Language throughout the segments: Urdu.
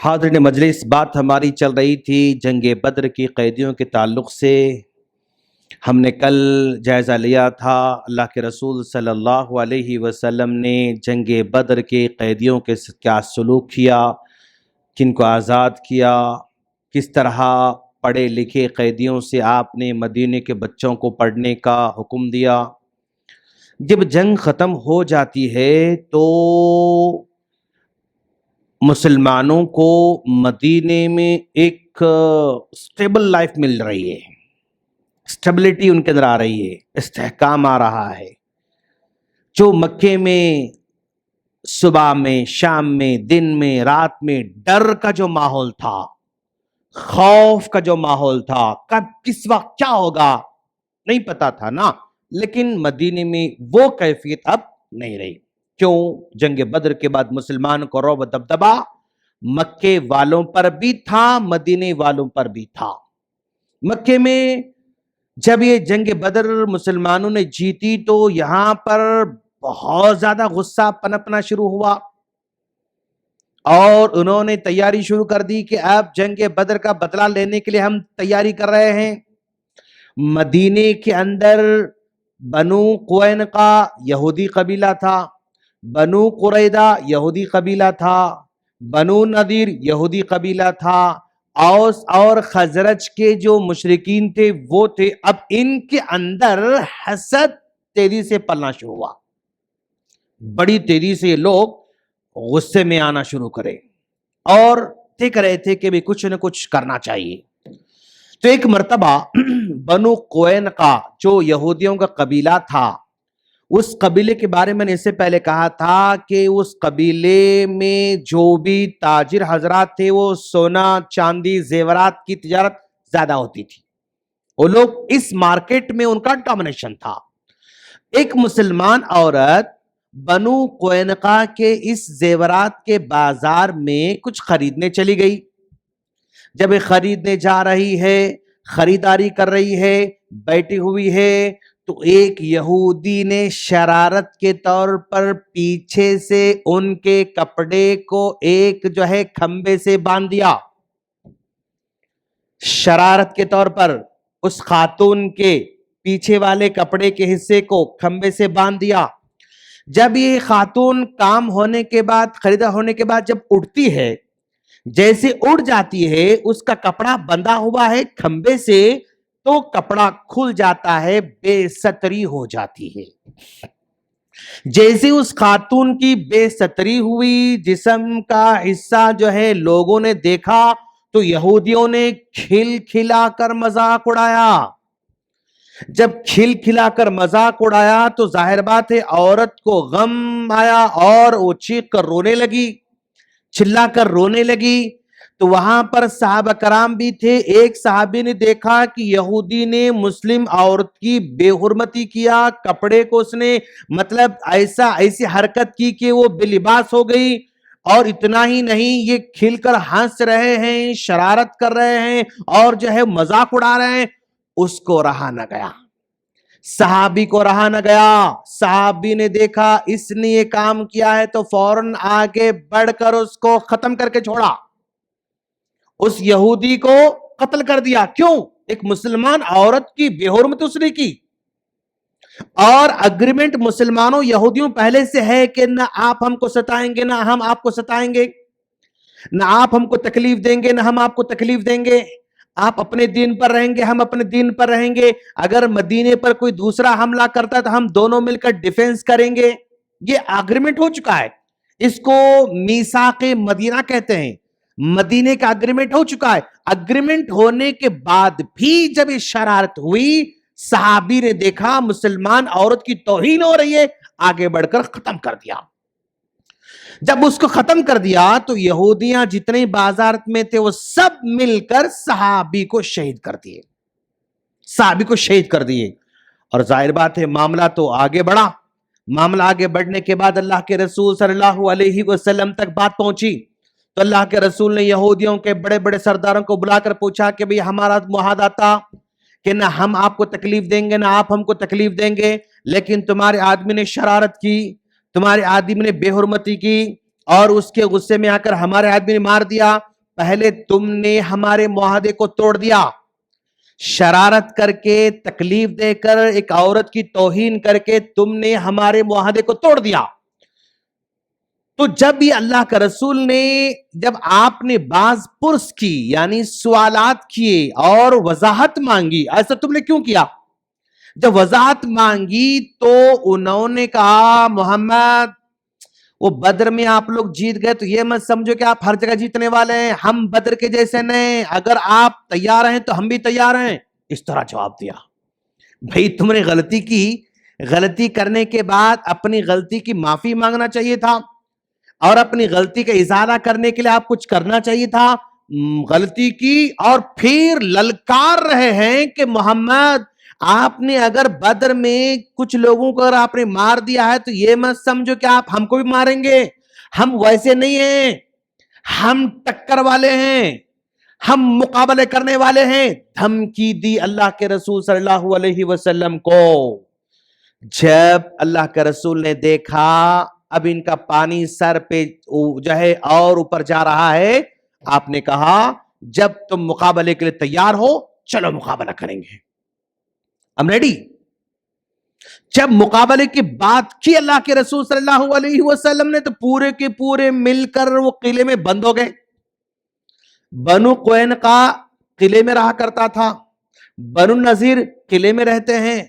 حاضرین مجلس، بات ہماری چل رہی تھی جنگ بدر کی قیدیوں کے تعلق سے۔ ہم نے کل جائزہ لیا تھا اللہ کے رسول صلی اللہ علیہ وسلم نے جنگ بدر کے قیدیوں کے کیا سلوک کیا، کن کو آزاد کیا، کس طرح پڑھے لکھے قیدیوں سے آپ نے مدینے کے بچوں کو پڑھنے کا حکم دیا۔ جب جنگ ختم ہو جاتی ہے تو مسلمانوں کو مدینے میں ایک سٹیبل لائف مل رہی ہے، سٹیبلٹی ان کے اندر آ رہی ہے، استحکام آ رہا ہے۔ جو مکے میں صبح میں، شام میں، دن میں، رات میں ڈر کا جو ماحول تھا، خوف کا جو ماحول تھا، کب کس وقت کیا ہوگا نہیں پتا تھا نا، لیکن مدینے میں وہ کیفیت اب نہیں رہی۔ کیوں؟ جنگ بدر کے بعد مسلمان کو رعب دبدبا مکے والوں پر بھی تھا، مدینے والوں پر بھی تھا۔ مکے میں جب یہ جنگ بدر مسلمانوں نے جیتی تو یہاں پر بہت زیادہ غصہ پنپنا شروع ہوا اور انہوں نے تیاری شروع کر دی کہ اب جنگ بدر کا بدلہ لینے کے لیے ہم تیاری کر رہے ہیں۔ مدینے کے اندر بنو قینقاع یہودی قبیلہ تھا، بنو قریظہ یہودی قبیلہ تھا، بنو نذیر یہودی قبیلہ تھا، اوس اور خزرج کے جو مشرکین تھے وہ تھے۔ اب ان کے اندر حسد تیزی سے پلنا شروع ہوا، بڑی تیزی سے یہ لوگ غصے میں آنا شروع کرے اور دیکھ رہے تھے کہ بھی کچھ نہ کچھ کرنا چاہیے۔ تو ایک مرتبہ بنو قینقاع جو یہودیوں کا قبیلہ تھا، اس قبیلے کے بارے میں نے اس سے پہلے کہا تھا کہ اس قبیلے میں جو بھی تاجر حضرات تھے وہ سونا چاندی زیورات کی تجارت زیادہ ہوتی تھی، وہ لوگ اس مارکیٹ میں ان کا ڈومینیشن تھا۔ ایک مسلمان عورت بنو قینقاع کے اس زیورات کے بازار میں کچھ خریدنے چلی گئی۔ جب یہ خریدنے جا رہی ہے، خریداری کر رہی ہے، بیٹھی ہوئی ہے، تو ایک یہودی نے شرارت کے طور پر پیچھے سے ان کے کپڑے کو ایک جو ہے کھمبے سے باندھ دیا۔ شرارت کے طور پر اس خاتون کے پیچھے والے کپڑے کے حصے کو کھمبے سے باندھ دیا۔ جب یہ خاتون کام ہونے کے بعد، خریدا ہونے کے بعد جب اٹھتی ہے، جیسے اڑ جاتی ہے، اس کا کپڑا بندھا ہوا ہے کھمبے سے، تو کپڑا کھل جاتا ہے، بے ستری ہو جاتی ہے۔ جیسے اس خاتون کی بے ستری ہوئی، جسم کا حصہ جو ہے لوگوں نے دیکھا تو یہودیوں نے کھل کھلا کر مذاق اڑایا۔ جب کھل کھلا کر مذاق اڑایا تو ظاہر بات ہے عورت کو غم آیا اور وہ چیخ کر رونے لگی، چلا کر رونے لگی۔ تو وہاں پر صحابہ کرام بھی تھے۔ ایک صحابی نے دیکھا کہ یہودی نے مسلم عورت کی بے حرمتی کیا، کپڑے کو اس نے مطلب ایسی حرکت کی کہ وہ بے لباس ہو گئی، اور اتنا ہی نہیں یہ کھل کر ہنس رہے ہیں، شرارت کر رہے ہیں اور جو ہے مذاق اڑا رہے ہیں۔ اس کو رہا نہ گیا، صحابی کو رہا نہ گیا۔ صحابی نے دیکھا اس نے یہ کام کیا ہے تو فوراً آگے بڑھ کر اس کو ختم کر کے چھوڑا، اس یہودی کو قتل کر دیا۔ کیوں؟ ایک مسلمان عورت کی بے حرمت اس نے کی، اور اگریمنٹ مسلمانوں یہودیوں پہلے سے ہے کہ نہ آپ ہم کو ستائیں گے نہ ہم آپ کو ستائیں گے، نہ آپ ہم کو تکلیف دیں گے نہ ہم آپ کو تکلیف دیں گے، آپ اپنے دین پر رہیں گے ہم اپنے دین پر رہیں گے، اگر مدینے پر کوئی دوسرا حملہ کرتا ہے تو ہم دونوں مل کر ڈیفنس کریں گے۔ یہ اگریمنٹ ہو چکا ہے، اس کو میثاق مدینہ کہتے ہیں، مدینے کا اگریمنٹ ہو چکا ہے۔ اگریمنٹ ہونے کے بعد بھی جب یہ شرارت ہوئی، صحابی نے دیکھا مسلمان عورت کی توہین ہو رہی ہے، آگے بڑھ کر ختم کر دیا۔ جب اس کو ختم کر دیا تو یہودیاں جتنے بازار میں تھے وہ سب مل کر صحابی کو شہید کر دیے، صحابی کو شہید کر دیے۔ اور ظاہر بات ہے معاملہ تو آگے بڑھا، معاملہ آگے بڑھنے کے بعد اللہ کے رسول صلی اللہ علیہ وسلم تک بات پہنچی تو اللہ کے رسول نے یہودیوں کے بڑے بڑے سرداروں کو بلا کر پوچھا کہ بھئی ہمارا معاہدہ تھا کہ نہ ہم آپ کو تکلیف دیں گے نہ آپ ہم کو تکلیف دیں گے، لیکن تمہارے آدمی نے شرارت کی، تمہارے آدمی نے بے حرمتی کی اور اس کے غصے میں آ کر ہمارے آدمی نے مار دیا، پہلے تم نے ہمارے معاہدے کو توڑ دیا, شرارت کر کے, تکلیف دے کر, ایک عورت کی توہین کر کے تم نے ہمارے معاہدے کو توڑ دیا. تو جب یہ اللہ کا رسول نے, جب آپ نے باز پرس کی یعنی سوالات کیے اور وضاحت مانگی, ایسا تم نے کیوں کیا؟ جب وضاحت مانگی تو انہوں نے کہا محمد وہ بدر میں آپ لوگ جیت گئے تو یہ مت سمجھو کہ آپ ہر جگہ جیتنے والے ہیں, ہم بدر کے جیسے نہیں, اگر آپ تیار ہیں تو ہم بھی تیار ہیں. اس طرح جواب دیا. بھئی تم نے غلطی کی, غلطی کرنے کے بعد اپنی غلطی کی معافی مانگنا چاہیے تھا, اور اپنی غلطی کا ازالہ کرنے کے لیے آپ کچھ کرنا چاہیے تھا. غلطی کی اور پھر للکار رہے ہیں کہ محمد آپ نے اگر بدر میں کچھ لوگوں کو اگر آپ نے مار دیا ہے تو یہ مت سمجھو کہ آپ ہم کو بھی ماریں گے, ہم ویسے نہیں ہیں, ہم ٹکر والے ہیں, ہم مقابلے کرنے والے ہیں. دھمکی دی اللہ کے رسول صلی اللہ علیہ وسلم کو. جب اللہ کے رسول نے دیکھا اب ان کا پانی سر پہ جو ہے اور اوپر جا رہا ہے, آپ نے کہا جب تم مقابلے کے لیے تیار ہو چلو مقابلہ کریں گے, I'm ready. جب مقابلے کی بات کی اللہ کے رسول صلی اللہ علیہ وسلم نے تو پورے کے پورے مل کر وہ قلعے میں بند ہو گئے. بنو قینقاع قلعے میں رہا کرتا تھا, بنو نذیر قلعے میں رہتے ہیں,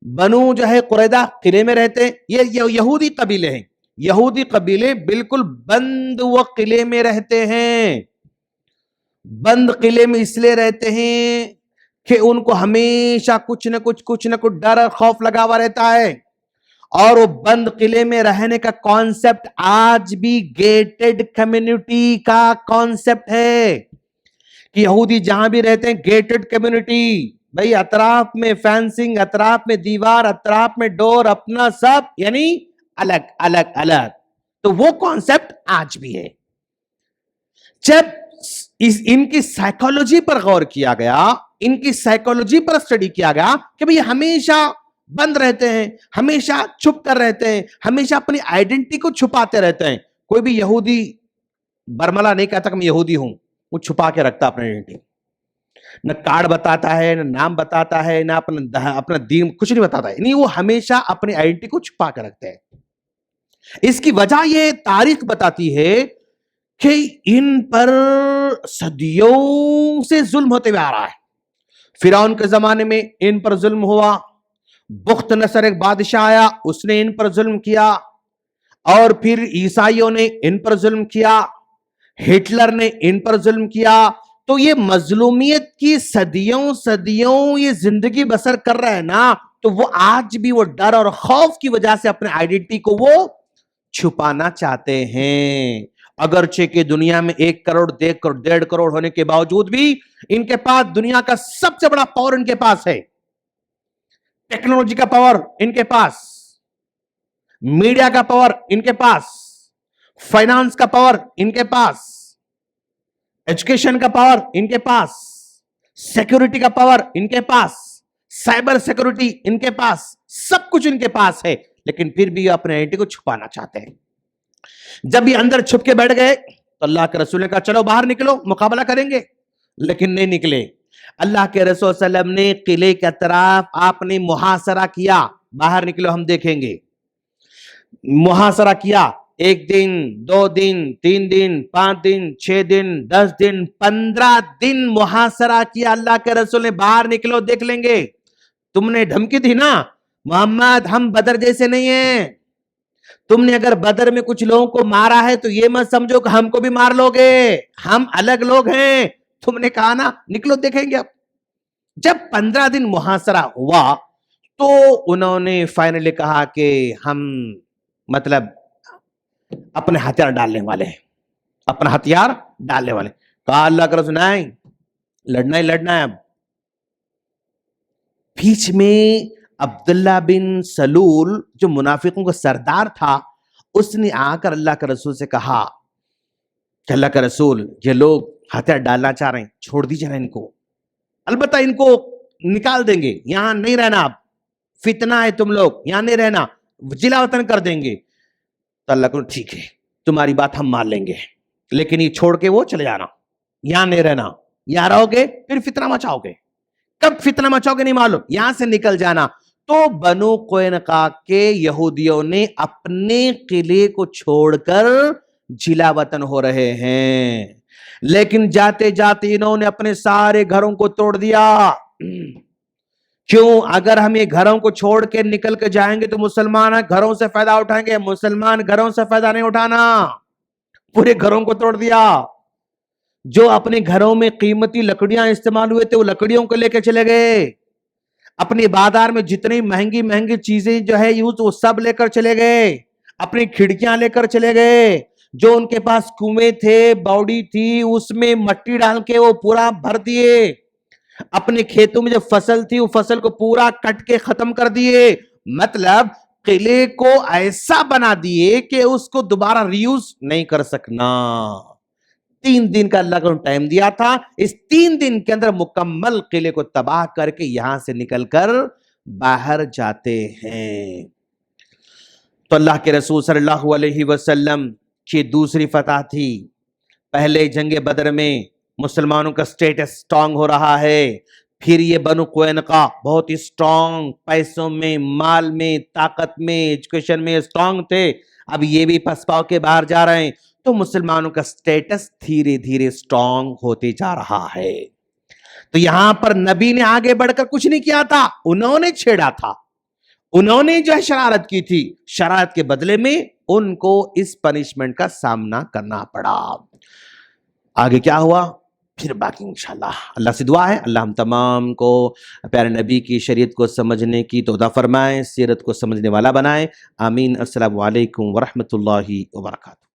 بنو جو ہے قریظہ قلعے میں رہتے ہیں. یہ یہودی قبیلے ہیں, یہودی قبیلے بالکل بند و قلعے میں رہتے ہیں. بند قلعے میں اس لیے رہتے ہیں کہ ان کو ہمیشہ کچھ نہ کچھ ڈر اور خوف لگا ہوا رہتا ہے. اور وہ بند قلعے میں رہنے کا کانسیپٹ آج بھی گیٹڈ کمیونٹی کا کانسیپٹ ہے کہ یہودی جہاں بھی رہتے ہیں گیٹڈ کمیونٹی, بھئی اطراف میں فینسنگ, اطراف میں دیوار, اطراف میں ڈور, اپنا سب یعنی الگ الگ الگ. تو وہ کانسیپٹ آج بھی ہے. جب ان کی سائیکالوجی پر غور کیا گیا, ان کی سائیکالوجی پر اسٹڈی کیا گیا کہ بھئی ہمیشہ بند رہتے ہیں, ہمیشہ چھپ کر رہتے ہیں, ہمیشہ اپنی آئیڈینٹی کو چھپاتے رہتے ہیں. کوئی بھی یہودی برملا نہیں کہتا کہ میں یہودی ہوں, وہ چھپا کے رکھتا اپنی آئیڈینٹی, نہ کارڈ بتاتا ہے, نہ نام بتاتا ہے, نہ اپنا دین, کچھ نہیں بتاتا ہے. نہیں, وہ ہمیشہ اپنی آئیڈینٹی کو چھپا کے رکھتے ہیں. اس کی وجہ یہ تاریخ بتاتی ہے کہ ان پر صدیوں سے ظلم ہوتے ہوئے آ رہا ہے. فرعون کے زمانے میں ان پر ظلم ہوا, بخت نصر ایک بادشاہ آیا, اس نے ان پر ظلم کیا, اور پھر عیسائیوں نے ان پر ظلم کیا, ہٹلر نے ان پر ظلم کیا. تو یہ مظلومیت کی صدیوں یہ زندگی بسر کر رہا ہے نا, تو وہ آج بھی وہ ڈر اور خوف کی وجہ سے اپنے آئیڈینٹی کو وہ چھپانا چاہتے ہیں. اگرچہ کہ دنیا میں 1 کروڑ 1.5 کروڑ ہونے کے باوجود بھی ان کے پاس دنیا کا سب سے بڑا پاور ان کے پاس ہے, ٹیکنالوجی کا پاور ان کے پاس, میڈیا کا پاور ان کے پاس, فائنانس کا پاور ان کے پاس, ایجوکیشن کا پاور ان کے پاس, سیکورٹی کا پاور ان کے پاس, سائبر سیکورٹی ان کے پاس, سب کچھ ان کے پاس ہے. لیکن پھر بھی یہ اپنے آئیڈینٹی کو چھپانا چاہتے ہیں. جب یہ اندر چھپ کے بیٹھ گئے تو اللہ کے رسول نے کہا چلو باہر نکلو مقابلہ کریں گے, لیکن نہیں نکلے. اللہ کے رسول صلی اللہ علیہ وسلم نے قلعے کے اطراف آپ نے محاصرہ کیا, باہر نکلو ہم دیکھیں گے. محاصرہ کیا, 1 دن 2 دن 3 دن 5 دن 6 دن 10 دن 15 دن محاصرہ کیا. اللہ کے رسول نے باہر نکلو دیکھ لیں گے. تم نے دھمکی دی نا محمد ہم بدر جیسے نہیں ہیں, تم نے اگر بدر میں کچھ لوگوں کو مارا ہے تو یہ مت سمجھو کہ ہم کو بھی مار لو گے, ہم الگ لوگ ہیں. تم نے کہا نا نکلو دیکھیں گے. اب جب 15 دن محاصرہ ہوا تو انہوں نے فائنلی کہا کہ ہم مطلب اپنے ہتھیار ڈالنے والے ہیں, اپنا ہتھیار ڈالنے والے. کہا اللہ کا رسول نہیں, لڑنا ہی لڑنا ہے. اب بیچ میں عبداللہ بن سلول جو منافقوں کا سردار تھا, اس نے آ کر اللہ کے رسول سے کہا کہ اللہ کا رسول یہ لوگ ہتھیار ڈالنا چاہ رہے ہیں, چھوڑ دیجیے نا ان کو, البتہ ان کو نکال دیں گے, یہاں نہیں رہنا, اب فتنہ ہے, تم لوگ یہاں نہیں رہنا, جلا وطن کر دیں گے. تو اللہ کو ٹھیک ہے تمہاری بات ہم مان لیں گے, لیکن یہ چھوڑ کے وہ چلے جانا. یہاں نہیں رہنا, یہاں رہو گے پھر فتنہ مچاؤ گے, کب فتنہ مچاؤ گے نہیں معلوم, یہاں سے نکل جانا. تو بنو قینقاع کے یہودیوں نے اپنے قلعے کو چھوڑ کر جلا وطن ہو رہے ہیں, لیکن جاتے جاتے انہوں نے اپنے سارے گھروں کو توڑ دیا. کیوں؟ اگر ہم یہ گھروں کو چھوڑ کے نکل کے جائیں گے تو مسلمان گھروں سے فائدہ اٹھائیں گے, مسلمان گھروں سے فائدہ نہیں اٹھانا. پورے گھروں کو توڑ دیا. جو اپنے گھروں میں قیمتی لکڑیاں استعمال ہوئے تھے وہ لکڑیوں کو لے کے چلے گئے. اپنی بازار میں جتنی مہنگی مہنگی چیزیں جو ہے یوز وہ سب لے کر چلے گئے. اپنی کھڑکیاں لے کر چلے گئے. جو ان کے پاس کنویں تھے, باوڑی تھی, اس میں مٹی ڈال کے وہ پورا بھر دیے. اپنے کھیتوں میں جو فصل تھی وہ فصل کو پورا کٹ کے ختم کر دیے. مطلب قلعے کو ایسا بنا دیے کہ اس کو دوبارہ ریوز نہیں کر سکنا. 3 دن کا اللہ کو ٹائم دیا تھا, اس 3 دن کے اندر مکمل قلعے کو تباہ کر کے یہاں سے نکل کر باہر جاتے ہیں. تو اللہ کے رسول صلی اللہ علیہ وسلم کی دوسری فتح تھی. پہلے جنگ بدر میں مسلمانوں کا سٹیٹس سٹرونگ ہو رہا ہے, پھر یہ بنو قینقاع بہت ہی سٹرونگ, پیسوں میں, مال میں, طاقت میں, ایجوکیشن میں سٹرونگ تھے. اب یہ بھی پسپاؤ کے باہر جا رہے ہیں, تو مسلمانوں کا سٹیٹس دھیرے دھیرے سٹرونگ ہوتے جا رہا ہے. تو یہاں پر نبی نے آگے بڑھ کر کچھ نہیں کیا تھا, انہوں نے چھیڑا تھا, انہوں نے جو ہے شرارت کی تھی. شرارت کے بدلے میں ان کو اس پنشمنٹ کا سامنا کرنا پڑا. آگے کیا ہوا پھر باقی انشاءاللہ اللہ سے دعا ہے اللہ ہم تمام کو پیارے نبی کی شریعت کو سمجھنے کی توفیق فرمائے, سیرت کو سمجھنے والا بنائے. آمین. السلام علیکم ورحمۃ اللہ وبرکاتہ.